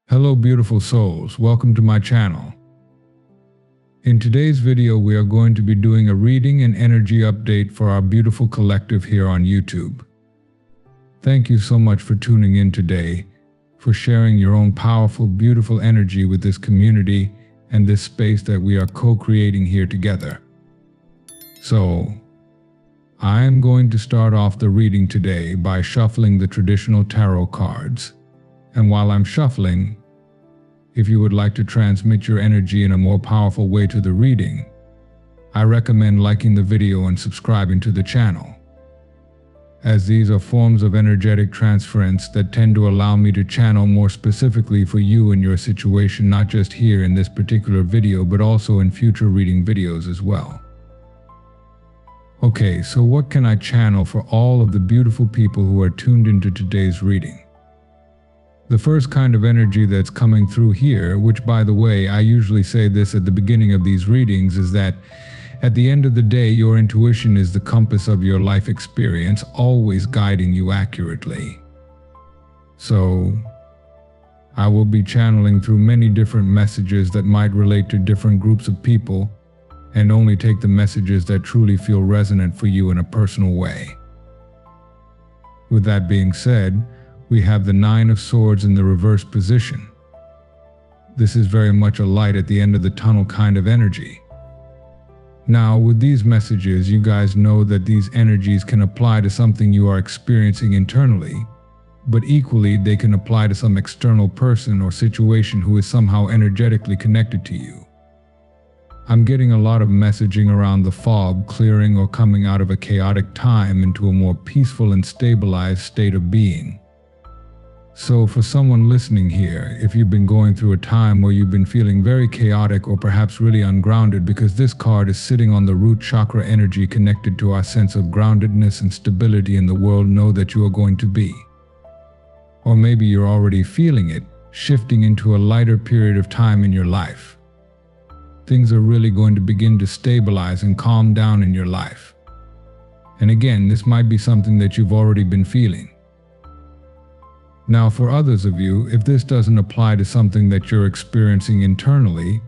Hello beautiful souls, welcome to my channel. In today's video we are going to be doing a reading and energy update for our beautiful collective here on YouTube. Thank you so much for tuning in today, for sharing your own powerful, beautiful energy with this community and this space that we are co-creating here together. So, I am going to start off the reading today by shuffling the traditional tarot cards. And while I'm shuffling, if you would like to transmit your energy in a more powerful way to the reading, I recommend liking the video and subscribing to the channel, as these are forms of energetic transference that tend to allow me to channel more specifically for you and your situation, not just here in this particular video, but also in future reading videos as well. Okay, so what can I channel for all of the beautiful people who are tuned into today's reading? The first kind of energy that's coming through here, which by the way, I usually say this at the beginning of these readings, is that at the end of the day, your intuition is the compass of your life experience, always guiding you accurately. So, I will be channeling through many different messages that might relate to different groups of people, and only take the messages that truly feel resonant for you in a personal way. With that being said, we have the Nine of Swords in the reverse position. This is very much a light at the end of the tunnel kind of energy. Now, with these messages, you guys know that these energies can apply to something you are experiencing internally, but equally they can apply to some external person or situation who is somehow energetically connected to you. I'm getting a lot of messaging around the fog clearing or coming out of a chaotic time into a more peaceful and stabilized state of being. So for someone listening here, if you've been going through a time where you've been feeling very chaotic or perhaps really ungrounded, because this card is sitting on the root chakra energy connected to our sense of groundedness and stability in the world, know that you are going to be. Or maybe you're already feeling it, shifting into a lighter period of time in your life. Things are really going to begin to stabilize and calm down in your life. And again, this might be something that you've already been feeling. Now, for others of you, if this doesn't apply to something that you're experiencing internally,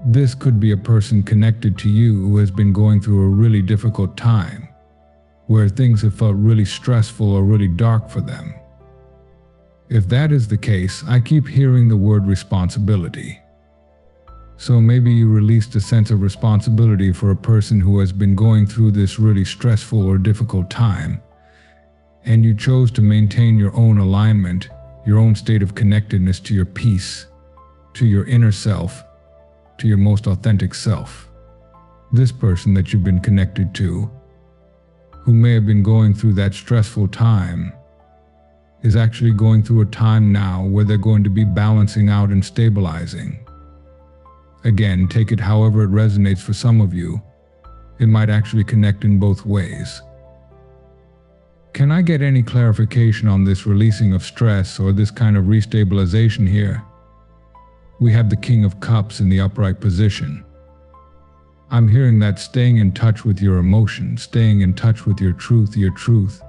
this could be a person connected to you who has been going through a really difficult time, where things have felt really stressful or really dark for them. If that is the case, I keep hearing the word responsibility. So maybe you released a sense of responsibility for a person who has been going through this really stressful or difficult time, and you chose to maintain your own alignment, your own state of connectedness to your peace, to your inner self, to your most authentic self. This person that you've been connected to, who may have been going through that stressful time, is actually going through a time now where they're going to be balancing out and stabilizing. Again, take it however it resonates for some of you. It might actually connect in both ways. Can I get any clarification on this releasing of stress or this kind of restabilization here? We have the King of Cups in the upright position. I'm hearing that staying in touch with your emotions, staying in touch with your truth,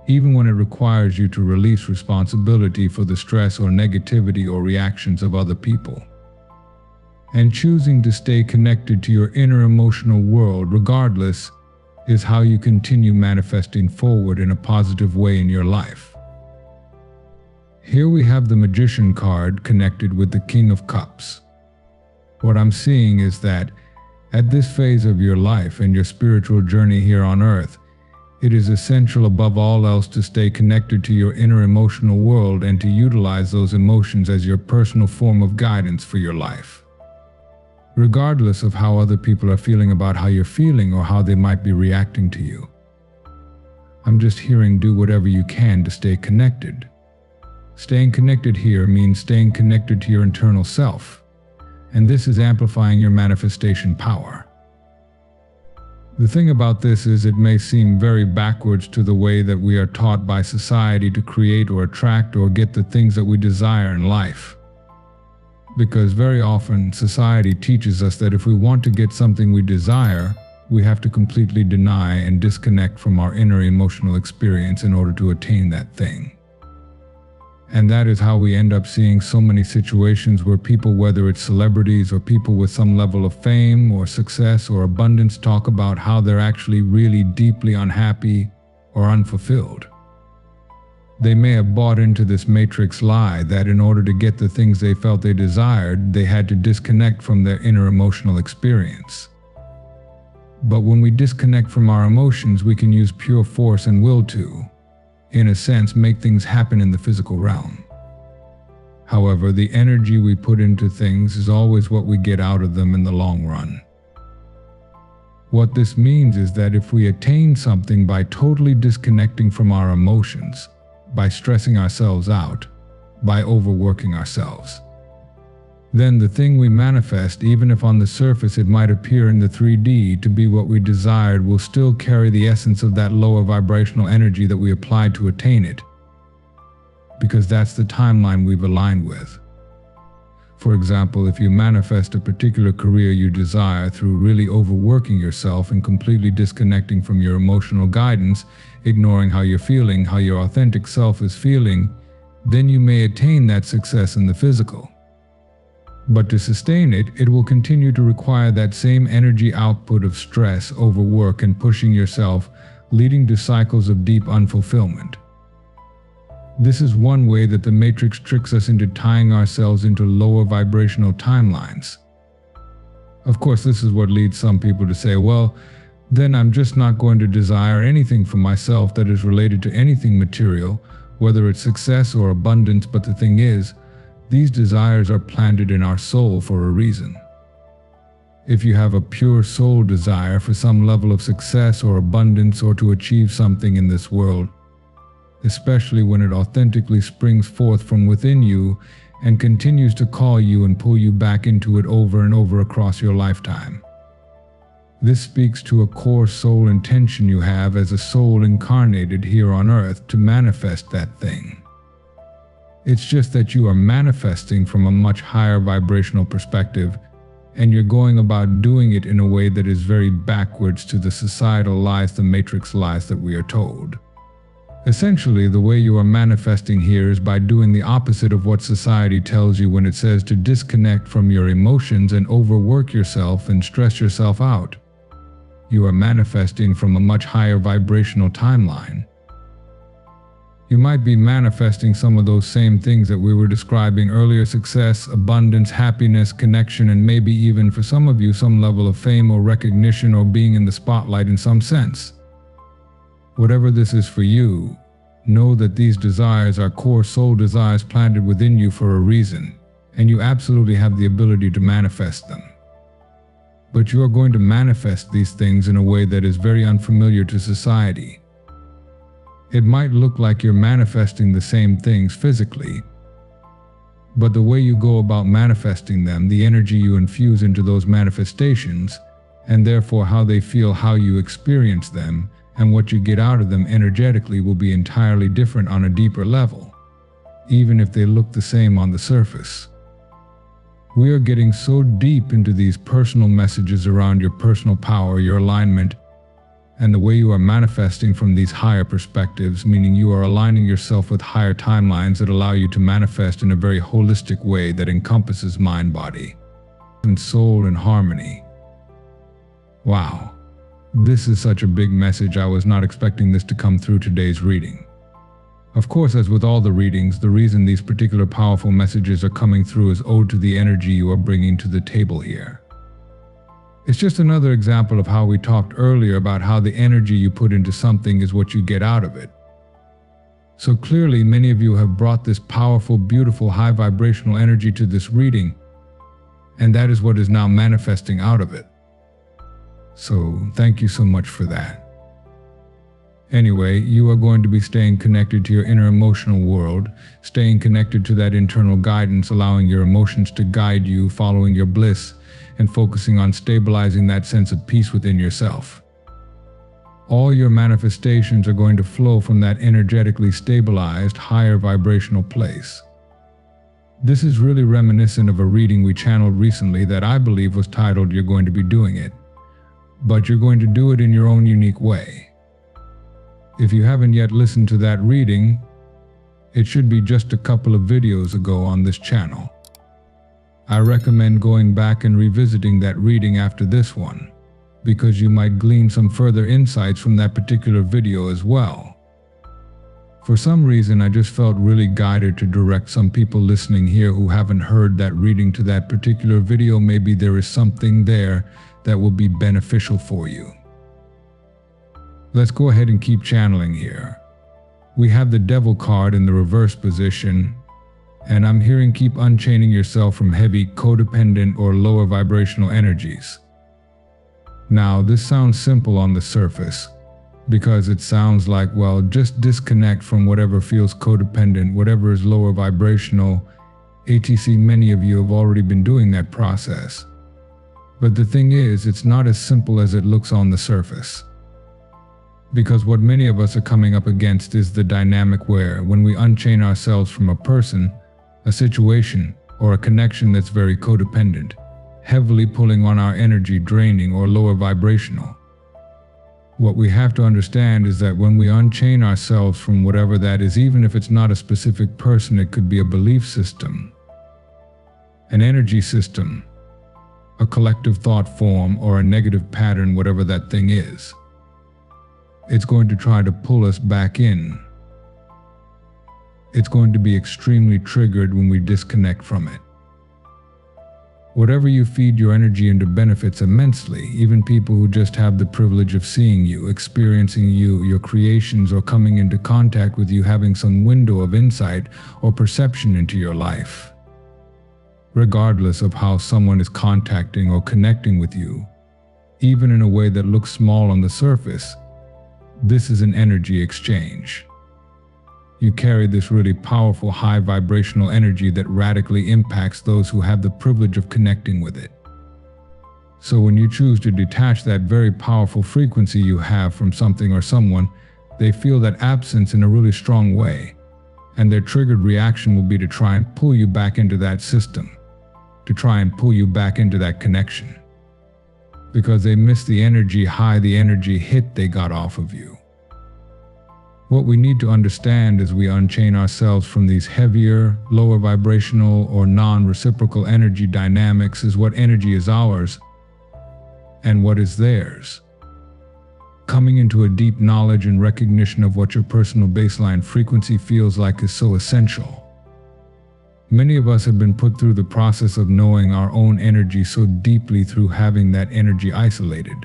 even when it requires you to release responsibility for the stress or negativity or reactions of other people. And choosing to stay connected to your inner emotional world regardless is how you continue manifesting forward in a positive way in your life. Here we have the Magician card connected with the King of Cups. What I'm seeing is that at this phase of your life and your spiritual journey here on earth, it is essential above all else to stay connected to your inner emotional world and to utilize those emotions as your personal form of guidance for your life. Regardless of how other people are feeling about how you're feeling or how they might be reacting to you. I'm just hearing do whatever you can to stay connected. Staying connected here means staying connected to your internal self, and this is amplifying your manifestation power. The thing about this is it may seem very backwards to the way that we are taught by society to create or attract or get the things that we desire in life. Because very often society teaches us that if we want to get something we desire, we have to completely deny and disconnect from our inner emotional experience in order to attain that thing. And that is how we end up seeing so many situations where people, whether it's celebrities or people with some level of fame or success or abundance, talk about how they're actually really deeply unhappy or unfulfilled. They may have bought into this matrix lie that in order to get the things they felt they desired, they had to disconnect from their inner emotional experience. But when we disconnect from our emotions, we can use pure force and will to, in a sense, make things happen in the physical realm. However, the energy we put into things is always what we get out of them in the long run. What this means is that if we attain something by totally disconnecting from our emotions, by stressing ourselves out, by overworking ourselves, then the thing we manifest, even if on the surface it might appear in the 3D to be what we desired, will still carry the essence of that lower vibrational energy that we applied to attain it, because that's the timeline we've aligned with. For example, if you manifest a particular career you desire through really overworking yourself and completely disconnecting from your emotional guidance, ignoring how you're feeling, how your authentic self is feeling, then you may attain that success in the physical. But to sustain it, it will continue to require that same energy output of stress, overwork, and pushing yourself, leading to cycles of deep unfulfillment. This is one way that the matrix tricks us into tying ourselves into lower vibrational timelines. Of course, this is what leads some people to say, well, then I'm just not going to desire anything for myself that is related to anything material, whether it's success or abundance. But the thing is, these desires are planted in our soul for a reason. If you have a pure soul desire for some level of success or abundance or to achieve something in this world, especially when it authentically springs forth from within you and continues to call you and pull you back into it over and over across your lifetime. This speaks to a core soul intention you have as a soul incarnated here on earth to manifest that thing. It's just that you are manifesting from a much higher vibrational perspective, and you're going about doing it in a way that is very backwards to the societal lies, the matrix lies that we are told. Essentially, the way you are manifesting here is by doing the opposite of what society tells you when it says to disconnect from your emotions and overwork yourself and stress yourself out. You are manifesting from a much higher vibrational timeline. You might be manifesting some of those same things that we were describing earlier: success, abundance, happiness, connection, and maybe even for some of you some level of fame or recognition or being in the spotlight in some sense. Whatever this is for you, know that these desires are core soul desires planted within you for a reason, and you absolutely have the ability to manifest them. But you are going to manifest these things in a way that is very unfamiliar to society. It might look like you're manifesting the same things physically, but the way you go about manifesting them, the energy you infuse into those manifestations, and therefore how they feel, how you experience them, and what you get out of them energetically will be entirely different on a deeper level, even if they look the same on the surface. We are getting so deep into these personal messages around your personal power, your alignment, and the way you are manifesting from these higher perspectives, meaning you are aligning yourself with higher timelines that allow you to manifest in a very holistic way that encompasses mind, body, and soul in harmony. Wow. This is such a big message. I was not expecting this to come through today's reading. Of course, as with all the readings, the reason these particular powerful messages are coming through is owed to the energy you are bringing to the table here. It's just another example of how we talked earlier about how the energy you put into something is what you get out of it. So clearly, many of you have brought this powerful, beautiful, high vibrational energy to this reading, and that is what is now manifesting out of it. So thank you so much for that. Anyway, you are going to be staying connected to your inner emotional world, staying connected to that internal guidance, allowing your emotions to guide you, following your bliss, and focusing on stabilizing that sense of peace within yourself. All your manifestations are going to flow from that energetically stabilized, higher vibrational place. This is really reminiscent of a reading we channeled recently that I believe was titled "You're Going to Be Doing It," but you're going to do it in your own unique way. If you haven't yet listened to that reading, It should be just a couple of videos ago on this channel. I recommend going back and revisiting that reading after this one, because you might glean some further insights from that particular video as well. For some reason, I just felt really guided to direct some people listening here who haven't heard that reading to that particular video. Maybe there is something there that will be beneficial for you. Let's go ahead and keep channeling here. We have the Devil card in the reverse position, and I'm hearing keep unchaining yourself from heavy, codependent, or lower vibrational energies. Now, this sounds simple on the surface, because it sounds like, well, just disconnect from whatever feels codependent, whatever is lower vibrational, etc. Many of you have already been doing that process. But the thing is, it's not as simple as it looks on the surface. Because what many of us are coming up against is the dynamic where, when we unchain ourselves from a person, a situation, or a connection that's very codependent, heavily pulling on our energy, draining or lower vibrational. What we have to understand is that when we unchain ourselves from whatever that is, even if it's not a specific person, it could be a belief system, an energy system, a collective thought form, or a negative pattern, whatever that thing is. It's going to try to pull us back in. It's going to be extremely triggered when we disconnect from it. Whatever you feed your energy into benefits immensely. Even people who just have the privilege of seeing you, experiencing you, your creations, or coming into contact with you, having some window of insight or perception into your life. Regardless of how someone is contacting or connecting with you, even in a way that looks small on the surface, this is an energy exchange. You carry this really powerful high vibrational energy that radically impacts those who have the privilege of connecting with it. So when you choose to detach that very powerful frequency you have from something or someone, they feel that absence in a really strong way, and their triggered reaction will be to try and pull you back into that system, to try and pull you back into that connection, because they miss the energy high, the energy hit they got off of you. What we need to understand as we unchain ourselves from these heavier, lower vibrational, or non-reciprocal energy dynamics is what energy is ours and what is theirs. Coming into a deep knowledge and recognition of what your personal baseline frequency feels like is so essential. Many of us have been put through the process of knowing our own energy so deeply through having that energy isolated.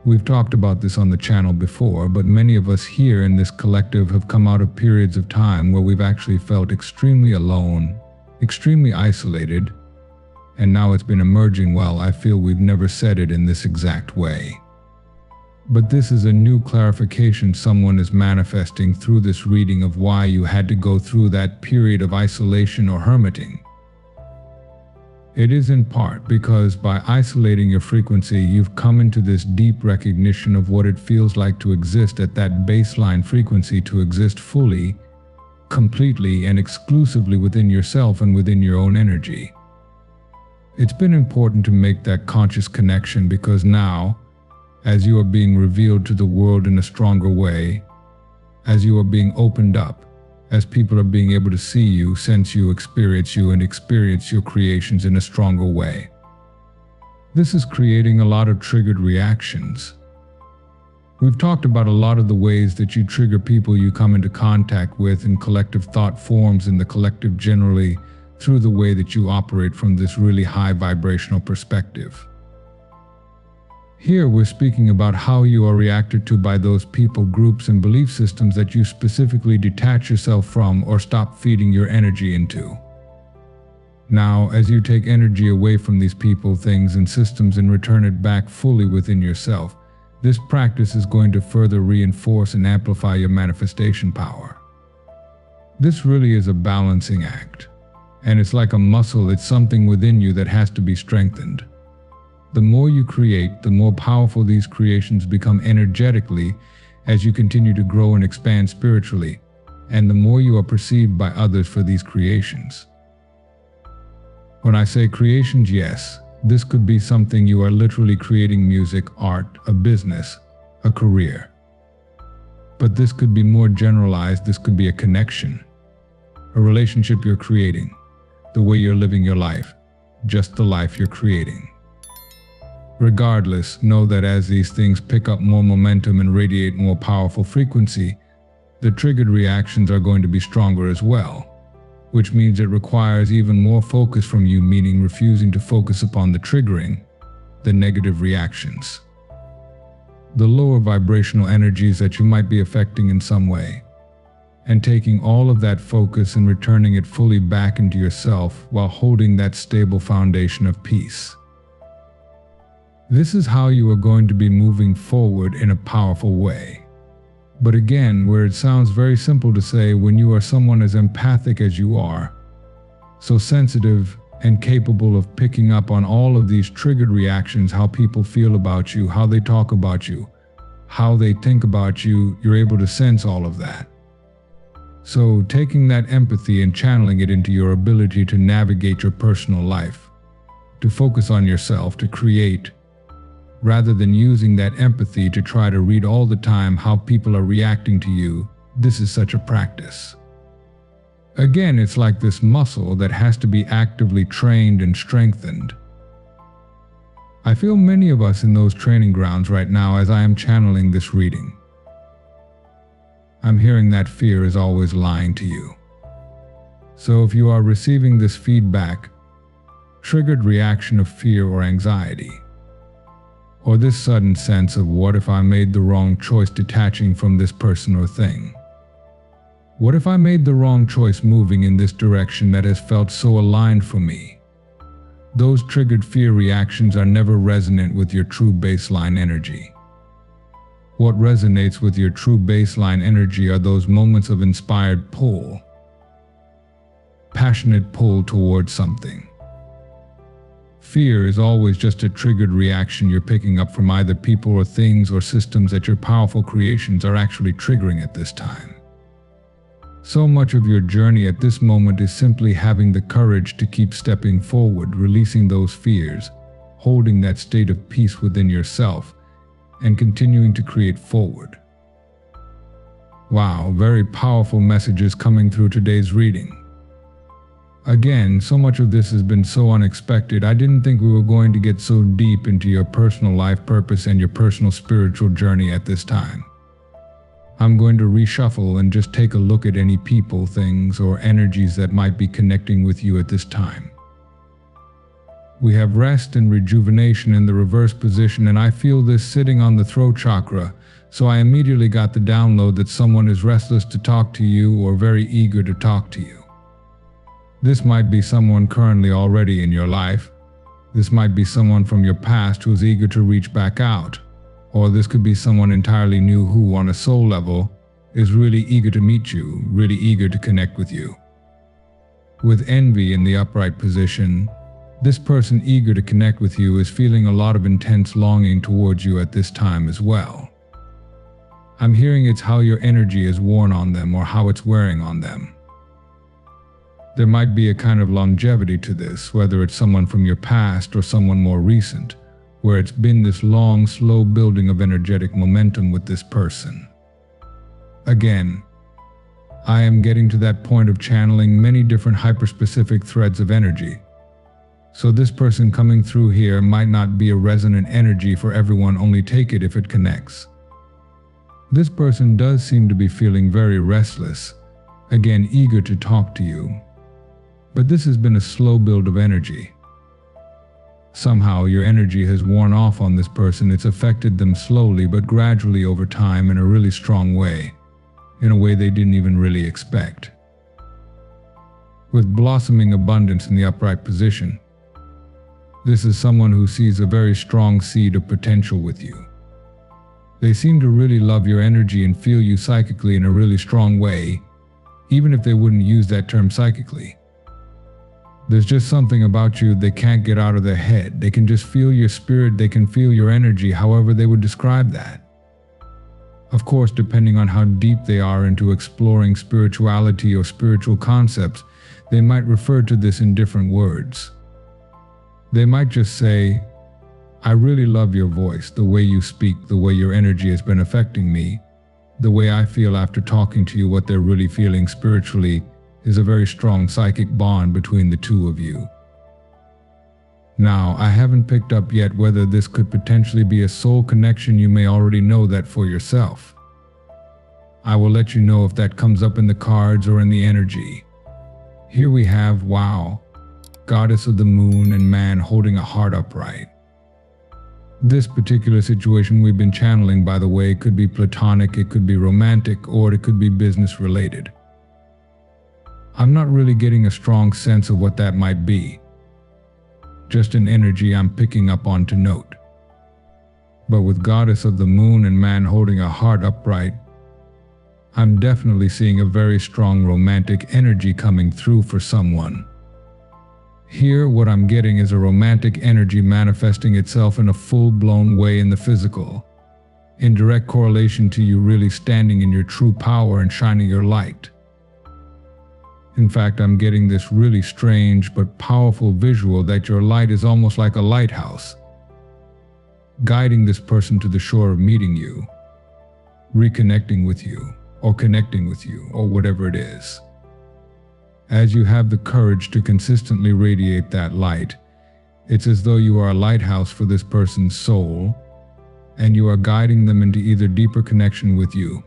We've talked about this on the channel before, but many of us here in this collective have come out of periods of time where we've actually felt extremely alone, extremely isolated, and now it's been emerging. Well, I feel we've never said it in this exact way. But this is a new clarification someone is manifesting through this reading of why you had to go through that period of isolation or hermiting. It is in part because by isolating your frequency, you've come into this deep recognition of what it feels like to exist at that baseline frequency, to exist fully, completely, and exclusively within yourself and within your own energy. It's been important to make that conscious connection because now, as you are being revealed to the world in a stronger way, as you are being opened up, as people are being able to see you, sense you, and experience your creations in a stronger way. This is creating a lot of triggered reactions. We've talked about a lot of the ways that you trigger people you come into contact with in collective thought forms in the collective generally through the way that you operate from this really high vibrational perspective. Here we're speaking about how you are reacted to by those people, groups, and belief systems that you specifically detach yourself from or stop feeding your energy into. Now, as you take energy away from these people, things, and systems and return it back fully within yourself, this practice is going to further reinforce and amplify your manifestation power. This really is a balancing act, and it's like a muscle. It's something within you that has to be strengthened. The more you create, the more powerful these creations become energetically as you continue to grow and expand spiritually, and the more you are perceived by others for these creations. When I say creations, yes, this could be something you are literally creating: music, art, a business, a career. But this could be more generalized. This could be a connection, a relationship you're creating, the way you're living your life, just the life you're creating. Regardless, know that as these things pick up more momentum and radiate more powerful frequency, the triggered reactions are going to be stronger as well, which means it requires even more focus from you, meaning refusing to focus upon the triggering, the negative reactions, the lower vibrational energies that you might be affecting in some way, and taking all of that focus and returning it fully back into yourself while holding that stable foundation of peace. This is how you are going to be moving forward in a powerful way. But again, where it sounds very simple to say, when you are someone as empathic as you are, so sensitive and capable of picking up on all of these triggered reactions, how people feel about you, how they talk about you, how they think about you, you're able to sense all of that. So taking that empathy and channeling it into your ability to navigate your personal life, to focus on yourself, to create, rather than using that empathy to try to read all the time how people are reacting to you, this is such a practice. Again, it's like this muscle that has to be actively trained and strengthened. I feel many of us in those training grounds right now as I am channeling this reading. I'm hearing that fear is always lying to you. So if you are receiving this feedback, triggered reaction of fear or anxiety, or this sudden sense of what if I made the wrong choice detaching from this person or thing? What if I made the wrong choice moving in this direction that has felt so aligned for me? Those triggered fear reactions are never resonant with your true baseline energy. What resonates with your true baseline energy are those moments of inspired pull, passionate pull towards something. Fear is always just a triggered reaction you're picking up from either people or things or systems that your powerful creations are actually triggering at this time. So much of your journey at this moment is simply having the courage to keep stepping forward, releasing those fears, holding that state of peace within yourself, and continuing to create forward. Wow, very powerful messages coming through today's reading. Again, so much of this has been so unexpected. I didn't think we were going to get so deep into your personal life purpose and your personal spiritual journey at this time. I'm going to reshuffle and just take a look at any people, things, or energies that might be connecting with you at this time. We have rest and rejuvenation in the reverse position, and I feel this sitting on the throat chakra, so I immediately got the download that someone is restless to talk to you or very eager to talk to you. This might be someone currently already in your life. This might be someone from your past who is eager to reach back out. Or this could be someone entirely new who, on a soul level, is really eager to meet you, really eager to connect with you. With envy in the upright position, this person eager to connect with you is feeling a lot of intense longing towards you at this time as well. I'm hearing it's how your energy is worn on them or how it's wearing on them. There might be a kind of longevity to this, whether it's someone from your past or someone more recent, where it's been this long, slow building of energetic momentum with this person. Again, I am getting to that point of channeling many different hyperspecific threads of energy. So this person coming through here might not be a resonant energy for everyone, only take it if it connects. This person does seem to be feeling very restless, again eager to talk to you. But this has been a slow build of energy. Somehow your energy has worn off on this person. It's affected them slowly but gradually over time in a really strong way, in a way they didn't even really expect. With blossoming abundance in the upright position, this is someone who sees a very strong seed of potential with you. They seem to really love your energy and feel you psychically in a really strong way, even if they wouldn't use that term psychically. There's just something about you they can't get out of their head. They can just feel your spirit, they can feel your energy, however they would describe that. Of course, depending on how deep they are into exploring spirituality or spiritual concepts, they might refer to this in different words. They might just say, "I really love your voice, the way you speak, the way your energy has been affecting me. The way I feel after talking to you, what they're really feeling spiritually, is a very strong psychic bond between the two of you. Now, I haven't picked up yet whether this could potentially be a soul connection. You may already know that for yourself. I will let you know if that comes up in the cards or in the energy. Here we have, wow, goddess of the moon and man holding a heart upright. This particular situation we've been channeling, by the way, could be platonic, it could be romantic, or it could be business related. I'm not really getting a strong sense of what that might be. Just an energy I'm picking up on to note. But with goddess of the moon and man holding a heart upright, I'm definitely seeing a very strong romantic energy coming through for someone. Here, what I'm getting is a romantic energy manifesting itself in a full-blown way in the physical, in direct correlation to you really standing in your true power and shining your light. In fact, I'm getting this really strange but powerful visual that your light is almost like a lighthouse, guiding this person to the shore of meeting you, reconnecting with you, or connecting with you, or whatever it is. As you have the courage to consistently radiate that light, it's as though you are a lighthouse for this person's soul, and you are guiding them into either deeper connection with you,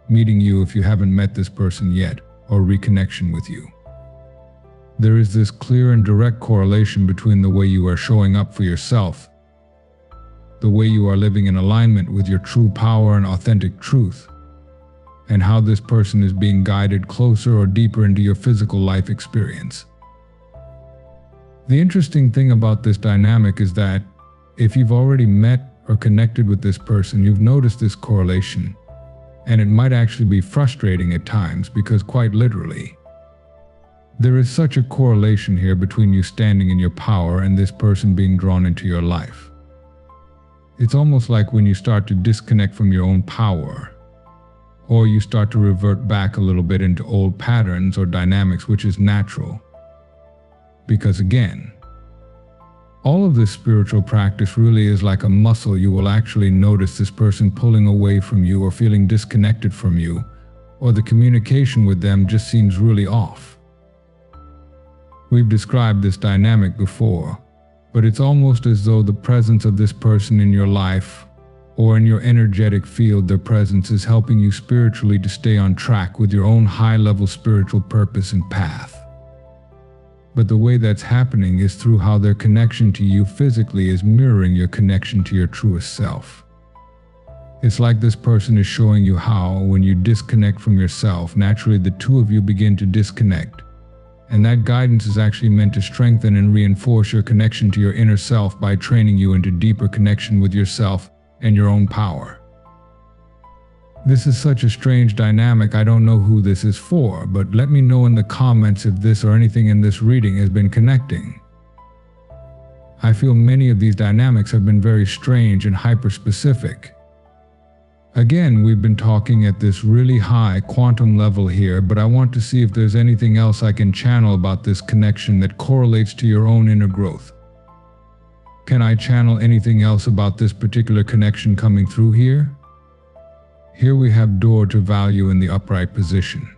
meeting you if you haven't met this person yet, or reconnection with you. There is this clear and direct correlation between the way you are showing up for yourself, the way you are living in alignment with your true power and authentic truth, and how this person is being guided closer or deeper into your physical life experience. The interesting thing about this dynamic is that if you've already met or connected with this person, you've noticed this correlation, and it might actually be frustrating at times because quite literally, there is such a correlation here between you standing in your power and this person being drawn into your life. It's almost like when you start to disconnect from your own power, or you start to revert back a little bit into old patterns or dynamics, which is natural. Because again, all of this spiritual practice really is like a muscle. You will actually notice this person pulling away from you or feeling disconnected from you, or the communication with them just seems really off. We've described this dynamic before, but it's almost as though the presence of this person in your life or in your energetic field, their presence is helping you spiritually to stay on track with your own high-level spiritual purpose and path. But the way that's happening is through how their connection to you physically is mirroring your connection to your truest self. It's like this person is showing you how, when you disconnect from yourself, naturally the two of you begin to disconnect. And that guidance is actually meant to strengthen and reinforce your connection to your inner self by training you into deeper connection with yourself and your own power. This is such a strange dynamic. I don't know who this is for, but let me know in the comments if this or anything in this reading has been connecting. I feel many of these dynamics have been very strange and hyper-specific. Again, we've been talking at this really high quantum level here, but I want to see if there's anything else I can channel about this connection that correlates to your own inner growth. Can I channel anything else about this particular connection coming through here? Here we have door to value in the upright position.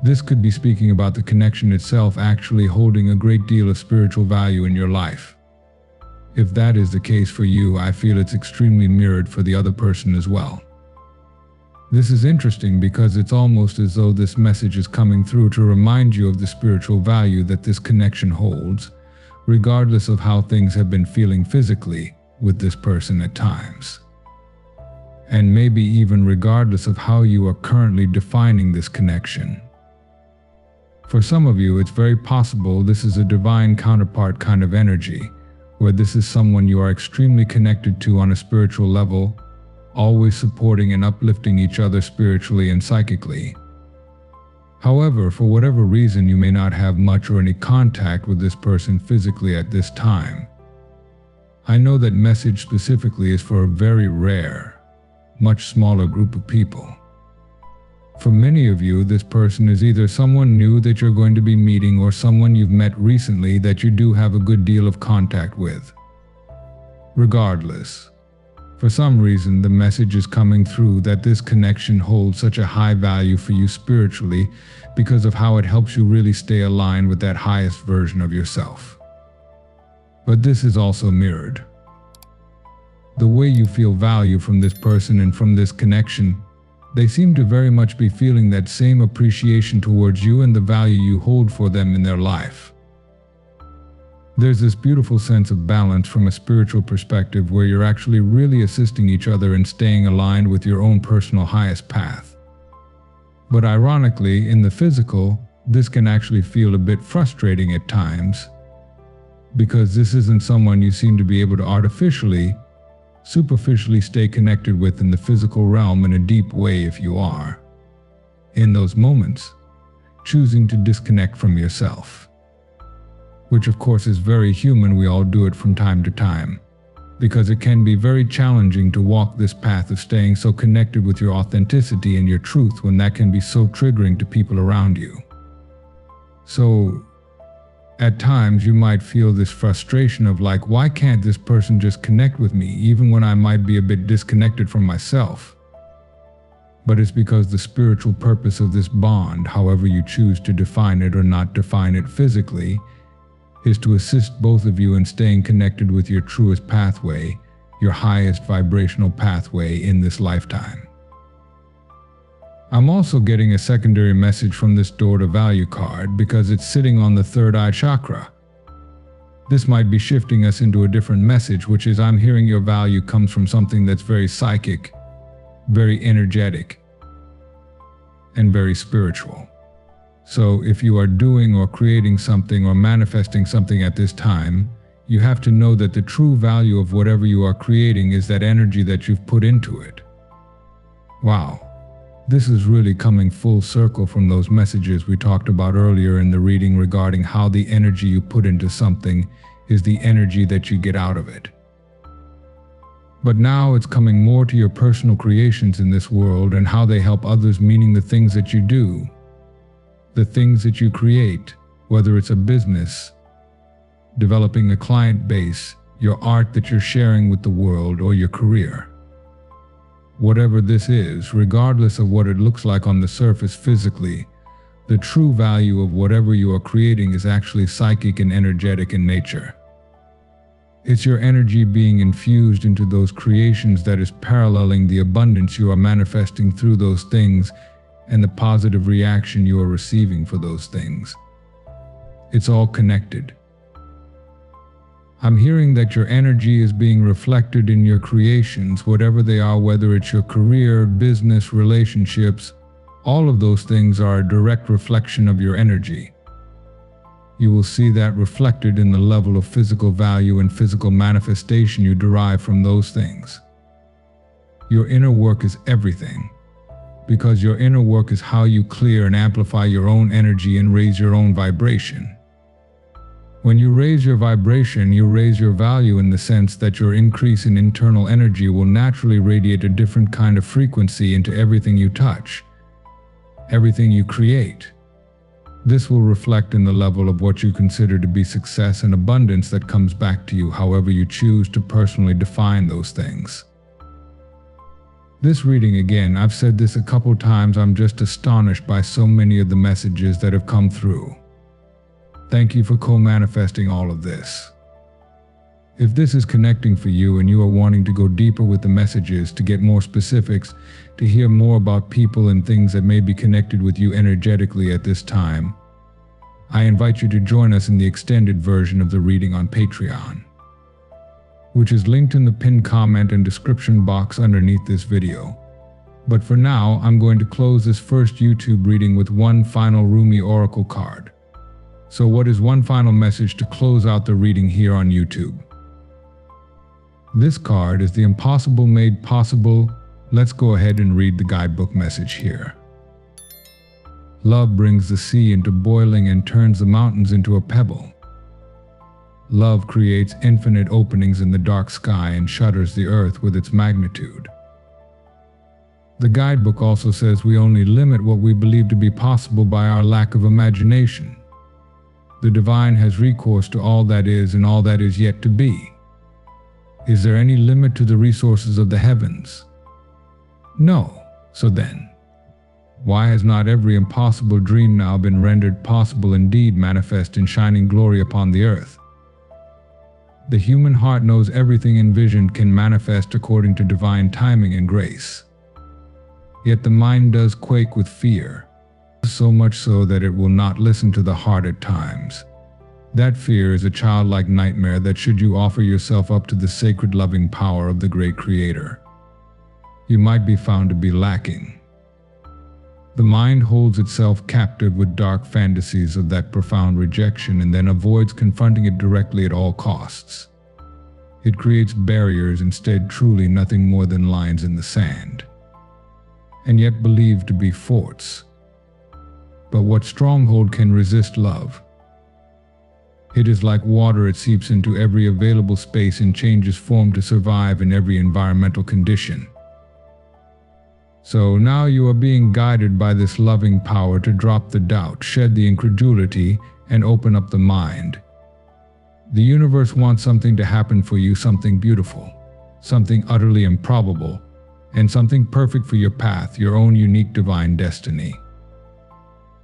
This could be speaking about the connection itself actually holding a great deal of spiritual value in your life. If that is the case for you, I feel it's extremely mirrored for the other person as well. This is interesting because it's almost as though this message is coming through to remind you of the spiritual value that this connection holds, regardless of how things have been feeling physically with this person at times. And maybe even regardless of how you are currently defining this connection. For some of you, it's very possible this is a divine counterpart kind of energy, where this is someone you are extremely connected to on a spiritual level, always supporting and uplifting each other spiritually and psychically. However, for whatever reason, you may not have much or any contact with this person physically at this time. I know that message specifically is for a very rare, much smaller group of people. For many of you, this person is either someone new that you're going to be meeting or someone you've met recently that you do have a good deal of contact with. Regardless, For some reason, the message is coming through that this connection holds such a high value for you spiritually because of how it helps you really stay aligned with that highest version of yourself. But this is also mirrored. The way you feel value from this person and from this connection, they seem to very much be feeling that same appreciation towards you and the value you hold for them in their life. There's this beautiful sense of balance from a spiritual perspective where you're actually really assisting each other in staying aligned with your own personal highest path. But ironically, in the physical, this can actually feel a bit frustrating at times, because this isn't someone you seem to be able to superficially stay connected with in the physical realm in a deep way if you are, in those moments, choosing to disconnect from yourself. Which of course is very human, we all do it from time to time, because it can be very challenging to walk this path of staying so connected with your authenticity and your truth when that can be so triggering to people around you. So, at times you might feel this frustration of like, why can't this person just connect with me even when I might be a bit disconnected from myself? But it's because the spiritual purpose of this bond, however you choose to define it or not define it physically, is to assist both of you in staying connected with your truest pathway, your highest vibrational pathway in this lifetime. I'm also getting a secondary message from this door to value card because it's sitting on the third eye chakra. This might be shifting us into a different message, which is I'm hearing your value comes from something that's very psychic, very energetic, and very spiritual. So if you are doing or creating something or manifesting something at this time, you have to know that the true value of whatever you are creating is that energy that you've put into it. Wow, this is really coming full circle from those messages we talked about earlier in the reading regarding how the energy you put into something is the energy that you get out of it. But now it's coming more to your personal creations in this world and how they help others, meaning the things that you do, the things that you create, whether it's a business, developing a client base, your art that you're sharing with the world, or your career. Whatever this is, regardless of what it looks like on the surface physically, the true value of whatever you are creating is actually psychic and energetic in nature. It's your energy being infused into those creations that is paralleling the abundance you are manifesting through those things and the positive reaction you are receiving for those things. It's all connected. I'm hearing that your energy is being reflected in your creations, whatever they are, whether it's your career, business, relationships, all of those things are a direct reflection of your energy. You will see that reflected in the level of physical value and physical manifestation you derive from those things. Your inner work is everything, because your inner work is how you clear and amplify your own energy and raise your own vibration. When you raise your vibration, you raise your value in the sense that your increase in internal energy will naturally radiate a different kind of frequency into everything you touch, everything you create. This will reflect in the level of what you consider to be success and abundance that comes back to you, however you choose to personally define those things. This reading, again, I've said this a couple times, I'm just astonished by so many of the messages that have come through. Thank you for co-manifesting all of this. If this is connecting for you and you are wanting to go deeper with the messages, to get more specifics, to hear more about people and things that may be connected with you energetically at this time, I invite you to join us in the extended version of the reading on Patreon, which is linked in the pinned comment and description box underneath this video. But for now, I'm going to close this first YouTube reading with one final Rumi Oracle card. So what is one final message to close out the reading here on YouTube? This card is the impossible made possible. Let's go ahead and read the guidebook message here. Love brings the sea into boiling and turns the mountains into a pebble. Love creates infinite openings in the dark sky and shudders the earth with its magnitude. The guidebook also says we only limit what we believe to be possible by our lack of imagination. The divine has recourse to all that is and all that is yet to be. Is there any limit to the resources of the heavens? No. So then, why has not every impossible dream now been rendered possible indeed, manifest in shining glory upon the earth? The human heart knows everything envisioned can manifest according to divine timing and grace. Yet the mind does quake with fear, so much so that it will not listen to the heart at times. That fear is a childlike nightmare that should you offer yourself up to the sacred loving power of the great Creator, you might be found to be lacking. The mind holds itself captive with dark fantasies of that profound rejection and then avoids confronting it directly at all costs. It creates barriers instead, truly nothing more than lines in the sand, and yet believed to be forts. But what stronghold can resist love? It is like water, it seeps into every available space and changes form to survive in every environmental condition. So now you are being guided by this loving power to drop the doubt, shed the incredulity, and open up the mind. The universe wants something to happen for you, something beautiful, something utterly improbable, and something perfect for your path, your own unique divine destiny.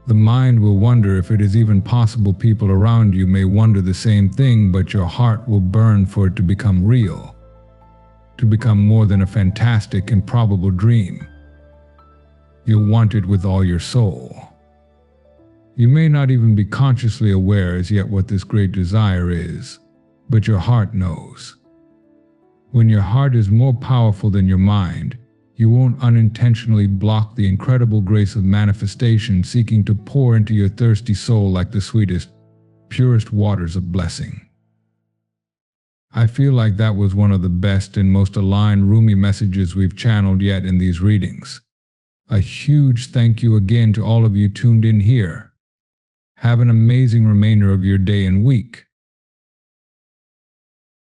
The mind will wonder if it is even possible. People around you may wonder the same thing, but your heart will burn for it to become real, to become more than a fantastic, improbable dream. You'll want it with all your soul. You may not even be consciously aware as yet what this great desire is, but your heart knows. When your heart is more powerful than your mind, you won't unintentionally block the incredible grace of manifestation seeking to pour into your thirsty soul like the sweetest, purest waters of blessing. I feel like that was one of the best and most aligned Rumi messages we've channeled yet in these readings. A huge thank you again to all of you tuned in here. Have an amazing remainder of your day and week.